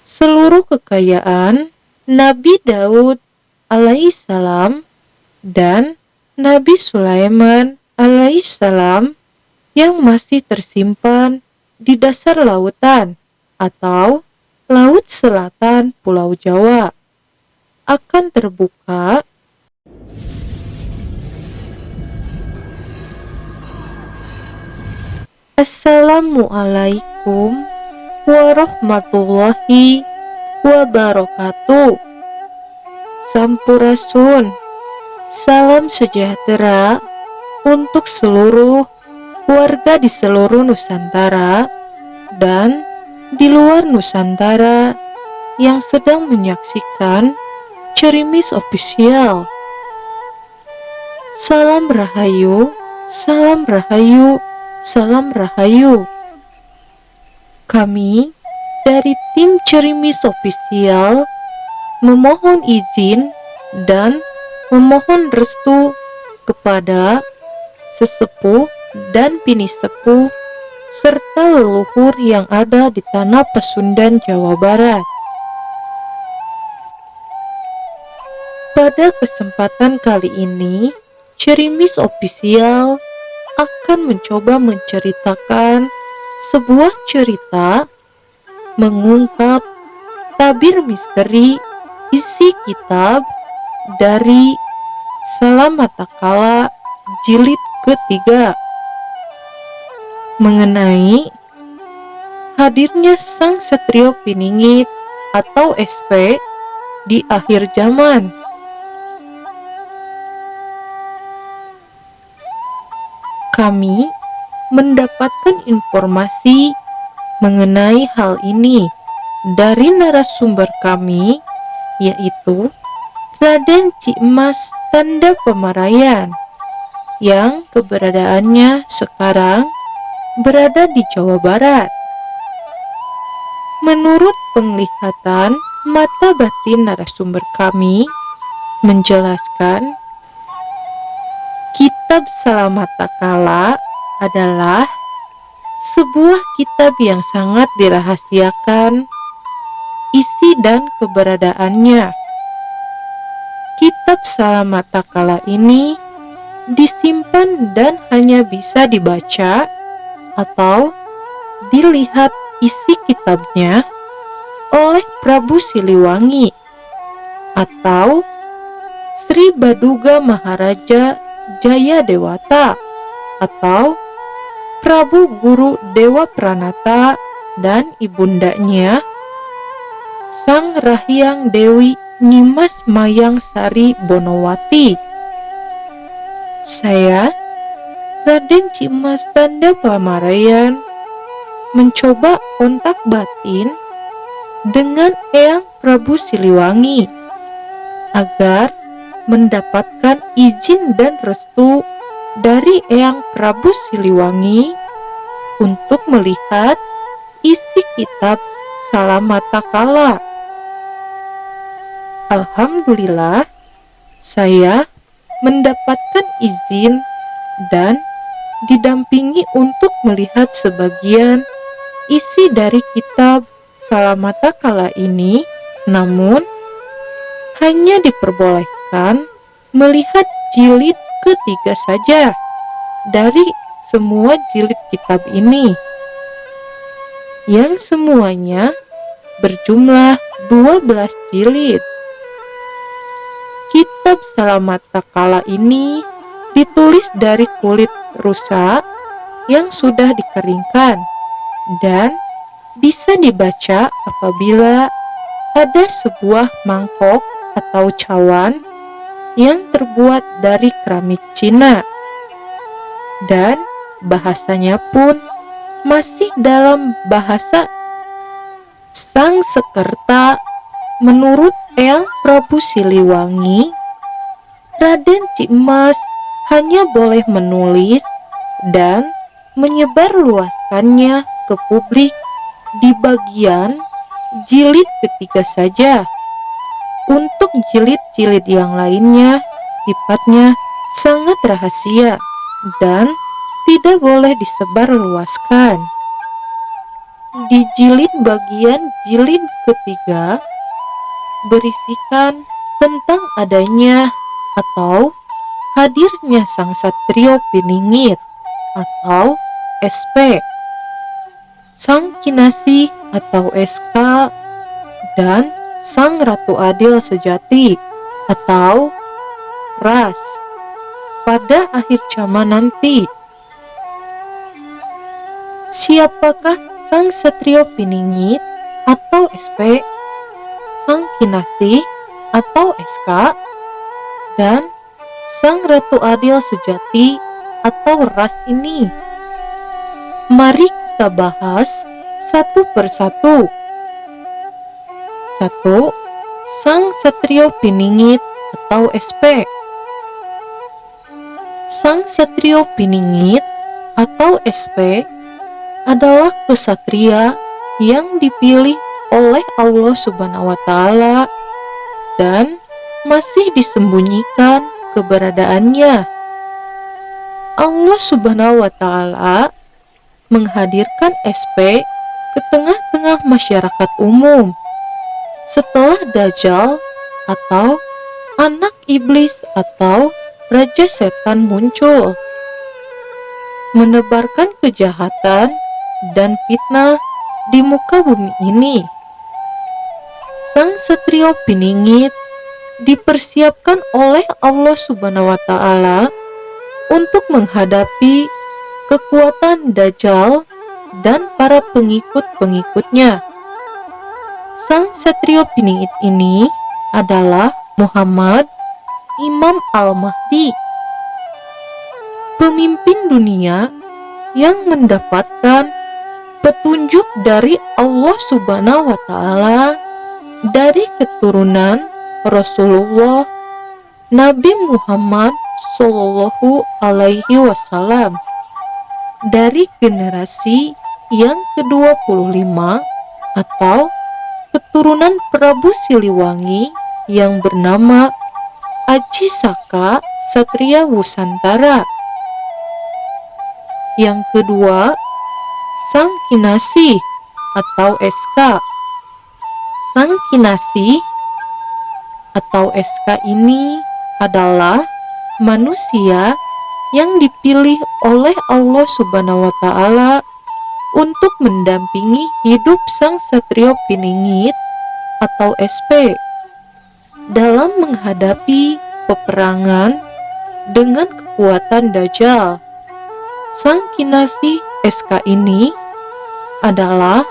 seluruh kekayaan Nabi Daud alaihissalam dan Nabi Sulaiman alaihissalam yang masih tersimpan di dasar lautan atau Laut Selatan Pulau Jawa akan terbuka. Assalamualaikum warahmatullahi wabarakatuh. Sampurasun, salam sejahtera untuk seluruh warga di seluruh Nusantara dan di luar Nusantara yang sedang menyaksikan Cerimis Official. Salam Rahayu, salam Rahayu, salam Rahayu. Kami dari tim Cerimis Official memohon izin dan memohon restu kepada sesepuh dan bini sepuh serta leluhur yang ada di tanah Pasundan, Jawa Barat. Pada kesempatan kali ini, Cerimis Official akan mencoba menceritakan sebuah cerita mengungkap tabir misteri isi kitab dari Salamatakala jilid ketiga mengenai hadirnya Sang Satrio Piningit atau SP di akhir zaman. Kami mendapatkan informasi mengenai hal ini dari narasumber kami, yaitu Raden Cimas Tanda Pamarayan, yang keberadaannya sekarang berada di Jawa Barat. Menurut penglihatan mata batin narasumber kami menjelaskan, Kitab Salamatakala adalah sebuah kitab yang sangat dirahasiakan isi dan keberadaannya. Kitab Salamatakala ini disimpan dan hanya bisa dibaca atau dilihat isi kitabnya oleh Prabu Siliwangi atau Sri Baduga Maharaja Jaya Dewata atau Prabu Guru Dewa Pranata dan ibundanya Sang Rahyang Dewi Nyimas Mayang Sari Bonowati. Saya, Raden Cimas Tanda Pamarayan, mencoba kontak batin dengan Eyang Prabu Siliwangi agar mendapatkan izin dan restu dari Eyang Prabu Siliwangi untuk melihat isi kitab Salamatakala. Alhamdulillah, saya mendapatkan izin dan didampingi untuk melihat sebagian isi dari kitab Salamatakala ini, namun hanya diperbolehkan melihat jilid ketiga saja dari semua jilid kitab ini, yang semuanya berjumlah 12 jilid. Kitab Salamatakala ini ditulis dari kulit rusa yang sudah dikeringkan dan bisa dibaca apabila ada sebuah mangkok atau cawan yang terbuat dari keramik Cina, dan bahasanya pun masih dalam bahasa Sangsekerta. Menurut Eyang Prabu Siliwangi, Raden Cimas hanya boleh menulis dan menyebarluaskannya ke publik di bagian jilid ketiga saja. Untuk jilid-jilid yang lainnya sifatnya sangat rahasia dan tidak boleh disebarluaskan. di jilid bagian jilid ketiga berisikan tentang adanya atau hadirnya sang satrio piningit atau SP, sang kinasih atau SK, dan sang ratu adil sejati atau Ras pada akhir zaman nanti. Siapakah sang satrio piningit atau SP, sang kinasih atau SK, dan sang ratu adil sejati atau Ras ini? Mari kita bahas satu persatu. 1. Sang satrio piningit atau SP. Sang satrio piningit atau SP adalah kesatria yang dipilih oleh Allah Subhanahu wa Ta'ala dan masih disembunyikan keberadaannya. Allah Subhanahu wa Ta'ala menghadirkan SP ke tengah-tengah masyarakat umum setelah Dajjal atau anak iblis atau raja setan muncul, menebarkan kejahatan dan fitnah di muka bumi ini. Sang satrio piningit dipersiapkan oleh Allah Subhanahu wa Ta'ala untuk menghadapi kekuatan Dajjal dan para pengikut-pengikutnya. Sang satrio piningit ini adalah Muhammad Imam Al-Mahdi, pemimpin dunia yang mendapatkan petunjuk dari Allah Subhanahu wa Ta'ala dari keturunan Rasulullah Nabi Muhammad Sallallahu Alaihi Wasallam, dari generasi yang ke-25 atau keturunan Prabu Siliwangi yang bernama Aji Saka Satria Wusantara. Yang kedua, sang kinasih atau SK. Sang kinasih atau SK ini adalah manusia yang dipilih oleh Allah Subhanahu wa Ta'ala untuk mendampingi hidup sang satrio piningit atau SP dalam menghadapi peperangan dengan kekuatan Dajjal. Sang kinasih SK ini adalah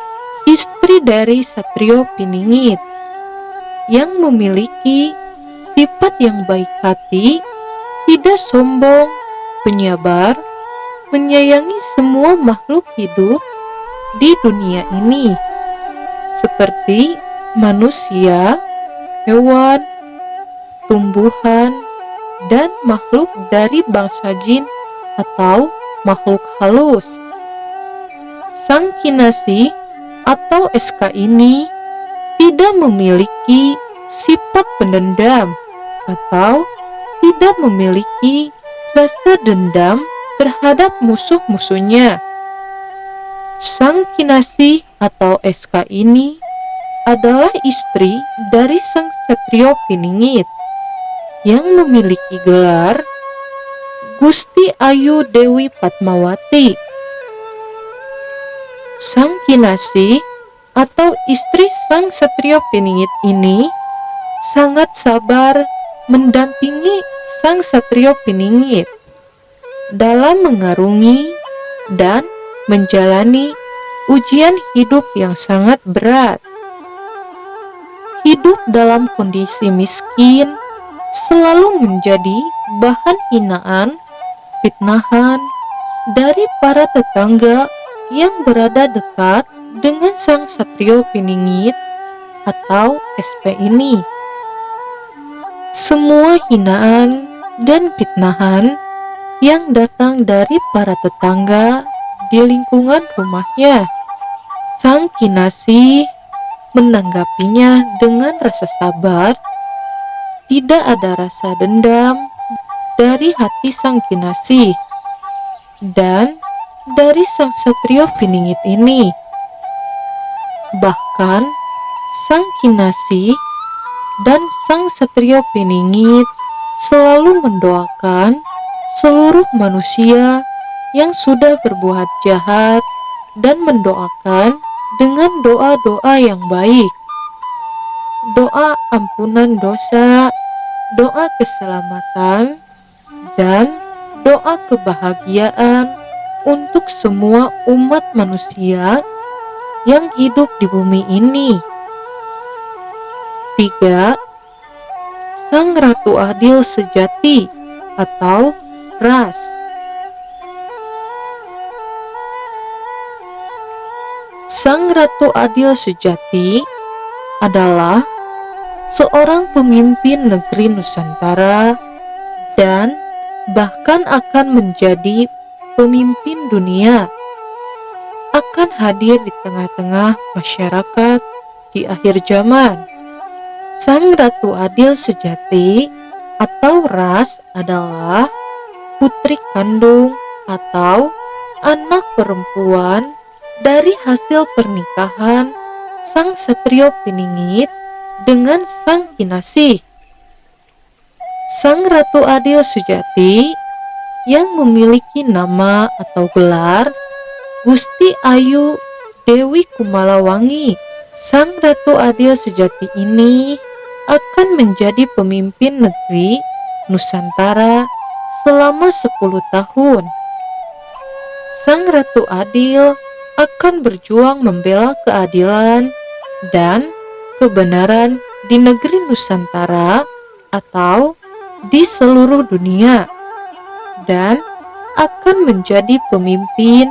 istri dari satrio piningit yang memiliki sifat yang baik hati, tidak sombong, penyabar, menyayangi semua makhluk hidup di dunia ini, seperti manusia, hewan, tumbuhan, dan makhluk dari bangsa jin atau makhluk halus. Sang kinasih atau SK ini tidak memiliki sifat pendendam atau tidak memiliki rasa dendam terhadap musuh-musuhnya. Sang kinasih atau SK ini adalah istri dari sang satrio piningit yang memiliki gelar Gusti Ayu Dewi Padmawati. Sang kinasih atau istri sang satrio piningit ini sangat sabar mendampingi sang satrio piningit dalam mengarungi dan menjalani ujian hidup yang sangat berat. Hidup dalam kondisi miskin selalu menjadi bahan hinaan, fitnahan dari para tetangga yang berada dekat dengan sang satrio piningit atau SP ini. Semua hinaan dan fitnahan yang datang dari para tetangga di lingkungan rumahnya, sang kinasih menanggapinya dengan rasa sabar. Tidak ada rasa dendam dari hati sang kinasih dan dari sang satrio piningit ini. Bahkan Sang Kinasih dan Sang Satrio Piningit selalu mendoakan seluruh manusia yang sudah berbuat jahat dan mendoakan dengan doa-doa yang baik. Doa ampunan dosa, doa keselamatan, dan doa kebahagiaan untuk semua umat manusia yang hidup di bumi ini. 3. Sang Ratu Adil Sejati atau Ras. Sang Ratu Adil Sejati adalah seorang pemimpin negeri Nusantara dan bahkan akan menjadi pemimpin dunia, akan hadir di tengah-tengah masyarakat di akhir zaman. Sang Ratu Adil Sejati atau Ras adalah putri kandung atau anak perempuan dari hasil pernikahan Sang Satrio Piningit dengan Sang Kinasih. Sang Ratu Adil Sejati yang memiliki nama atau gelar Gusti Ayu Dewi Kumalawangi. Sang Ratu Adil Sejati ini akan menjadi pemimpin negeri Nusantara selama 10 tahun. Sang Ratu Adil akan berjuang membela keadilan dan kebenaran di negeri Nusantara atau di seluruh dunia, dan akan menjadi pemimpin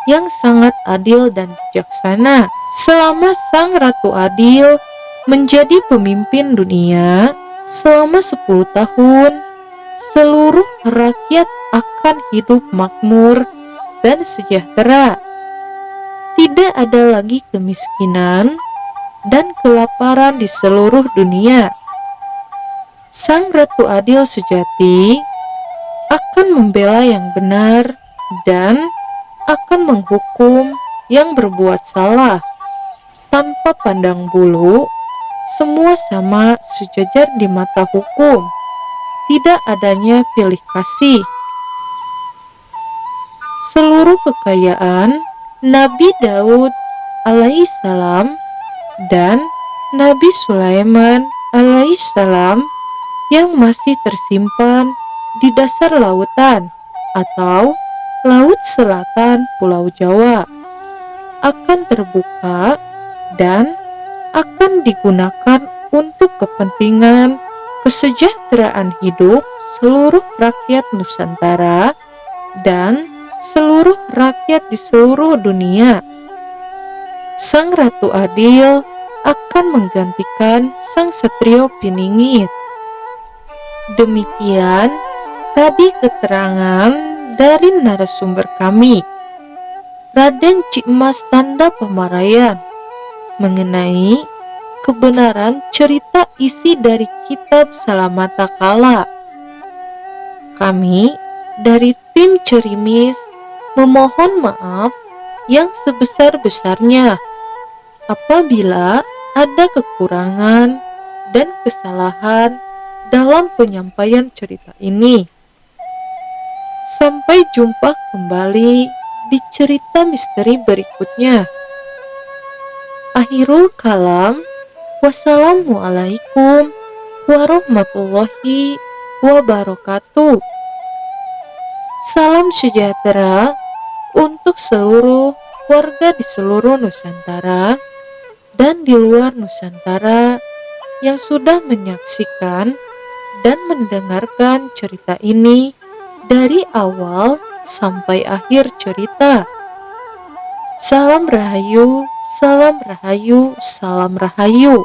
yang sangat adil dan bijaksana. Selama Sang Ratu Adil menjadi pemimpin dunia selama 10 tahun, seluruh rakyat akan hidup makmur dan sejahtera. Tidak ada lagi kemiskinan dan kelaparan di seluruh dunia. Sang Ratu Adil Sejati akan membela yang benar dan akan menghukum yang berbuat salah. Tanpa pandang bulu, semua sama sejajar di mata hukum. Tidak adanya pilih kasih. Seluruh kekayaan Nabi Daud alaihissalam dan Nabi Sulaiman alaihissalam yang masih tersimpan di dasar lautan atau Laut Selatan Pulau Jawa akan terbuka dan akan digunakan untuk kepentingan kesejahteraan hidup seluruh rakyat Nusantara dan seluruh rakyat di seluruh dunia. Sang Ratu Adil akan menggantikan Sang Satrio Piningit. Demikian tadi keterangan dari narasumber kami, Raden Cikmas Tanda Pamarayan, mengenai kebenaran cerita isi dari kitab Salamattakala. Kami dari tim Cerimis memohon maaf yang sebesar-besarnya apabila ada kekurangan dan kesalahan dalam penyampaian cerita ini. Sampai jumpa kembali di cerita misteri berikutnya. Akhirul kalam, wassalamualaikum warahmatullahi wabarakatuh. Salam sejahtera untuk seluruh warga di seluruh Nusantara dan di luar Nusantara yang sudah menyaksikan dan mendengarkan cerita ini dari awal sampai akhir cerita. Salam Rahayu, salam Rahayu, salam Rahayu.